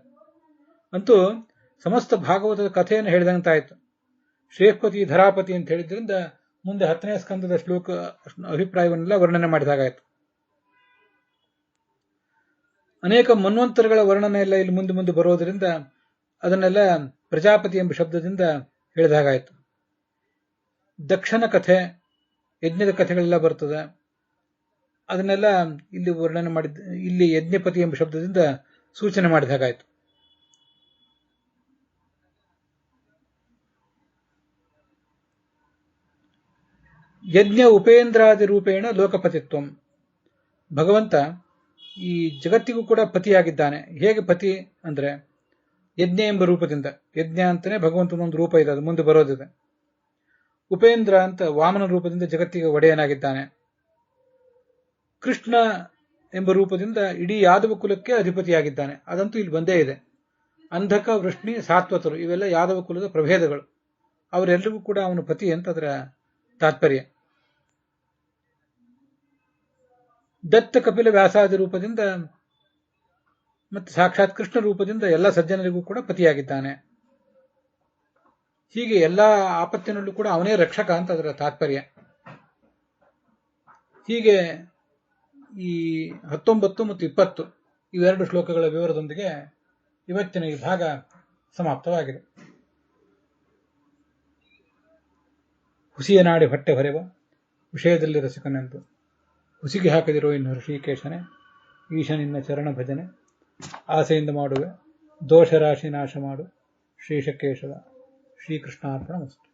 ಅಂತೂ ಸಮಸ್ತ ಭಾಗವತದ ಕಥೆಯನ್ನು ಹೇಳಿದಂತಾಯಿತು. ಶ್ರೇಷ್ಪತಿ ಧರಾಪತಿ ಅಂತ ಹೇಳಿದ್ರಿಂದ ಮುಂದೆ 10ನೇ ಸ್ಕಂದದ ಶ್ಲೋಕ ಅಭಿಪ್ರಾಯವನ್ನೆಲ್ಲ ವರ್ಣನೆ ಮಾಡಿದಾಗಾಯಿತು. ಅನೇಕ ಮನ್ವಂತರಗಳ ವರ್ಣನೆ ಎಲ್ಲ ಇಲ್ಲಿ ಮುಂದೆ ಮುಂದೆ ಬರೋದರಿಂದ ಅದನ್ನೆಲ್ಲ ಪ್ರಜಾಪತಿ ಎಂಬ ಶಬ್ದದಿಂದ ಹೇಳಿದಾಗಾಯಿತು. ದಕ್ಷನ ಕಥೆ, ಯಜ್ಞದ ಕಥೆಗಳೆಲ್ಲ ಬರ್ತದೆ. ಅದನ್ನೆಲ್ಲ ಇಲ್ಲಿ ವರ್ಣನೆ ಮಾಡಿದ, ಇಲ್ಲಿ ಯಜ್ಞಪತಿ ಎಂಬ ಶಬ್ದದಿಂದ ಸೂಚನೆ ಮಾಡಿದ ಹಾಗಾಯಿತು. ಯಜ್ಞ ಉಪೇಂದ್ರಾದಿ ರೂಪೇಣ ಲೋಕಪತಿತ್ವಂ. ಭಗವಂತ ಈ ಜಗತ್ತಿಗೂ ಕೂಡ ಪತಿಯಾಗಿದ್ದಾನೆ. ಹೇಗೆ ಪತಿ ಅಂದ್ರೆ ಯಜ್ಞ ಎಂಬ ರೂಪದಿಂದ. ಯಜ್ಞ ಅಂತಾನೆ ಭಗವಂತನೊಂದು ರೂಪ ಇದೆ, ಅದು ಮುಂದೆ ಬರೋದಿದೆ. ಉಪೇಂದ್ರ ಅಂತ ವಾಮನ ರೂಪದಿಂದ ಜಗತ್ತಿಗೆ ಒಡೆಯನಾಗಿದ್ದಾನೆ. ಕೃಷ್ಣ ಎಂಬ ರೂಪದಿಂದ ಇಡೀ ಯಾದವ ಕುಲಕ್ಕೆ ಅಧಿಪತಿಯಾಗಿದ್ದಾನೆ. ಅದಂತೂ ಇಲ್ಲಿ ಬಂದೇ ಇದೆ. ಅಂಧಕ, ವೃಷ್ಣಿ, ಸಾತ್ವತರು ಇವೆಲ್ಲ ಯಾದವ ಕುಲದ ಪ್ರಭೇದಗಳು. ಅವರೆಲ್ಲರಿಗೂ ಕೂಡ ಅವನು ಪತಿ ಅಂತ ಅದರ ತಾತ್ಪರ್ಯ. ದತ್ತ, ಕಪಿಲ, ವ್ಯಾಸಾದಿ ರೂಪದಿಂದ ಮತ್ತು ಸಾಕ್ಷಾತ್ ಕೃಷ್ಣ ರೂಪದಿಂದ ಎಲ್ಲ ಸಜ್ಜನರಿಗೂ ಕೂಡ ಪತಿಯಾಗಿದ್ದಾನೆ. ಹೀಗೆ ಎಲ್ಲ ಆಪತ್ತಿನಲ್ಲೂ ಕೂಡ ಅವನೇ ರಕ್ಷಕ ಅಂತ ಅದರ ತಾತ್ಪರ್ಯ. ಹೀಗೆ ಈ 19 ಮತ್ತು 20 ಇವೆರಡು ಶ್ಲೋಕಗಳ ವಿವರದೊಂದಿಗೆ ಇವತ್ತಿನ ಈ ಭಾಗ ಸಮಾಪ್ತವಾಗಿದೆ. ಹುಸಿಯ ನಾಡಿ ಹೊಟ್ಟೆ ಹೊರೆವ ವಿಷಯದಲ್ಲಿ ರಸಿಕನೆಂದು ಹುಸಿಗೆ ಹಾಕದಿರೋ ಇನ್ನು ಋಷಿಕೇಶನೆ, ಈಶನಿನ್ನ ಚರಣ ಭಜನೆ ಆಸೆಯಿಂದ ಮಾಡುವೆ, ದೋಷರಾಶಿ ನಾಶ ಮಾಡು ಶ್ರೀಶಕೇಶವ. ಶ್ರೀಕೃಷ್ಣಾರ್ಪಣಮಸ್ತು.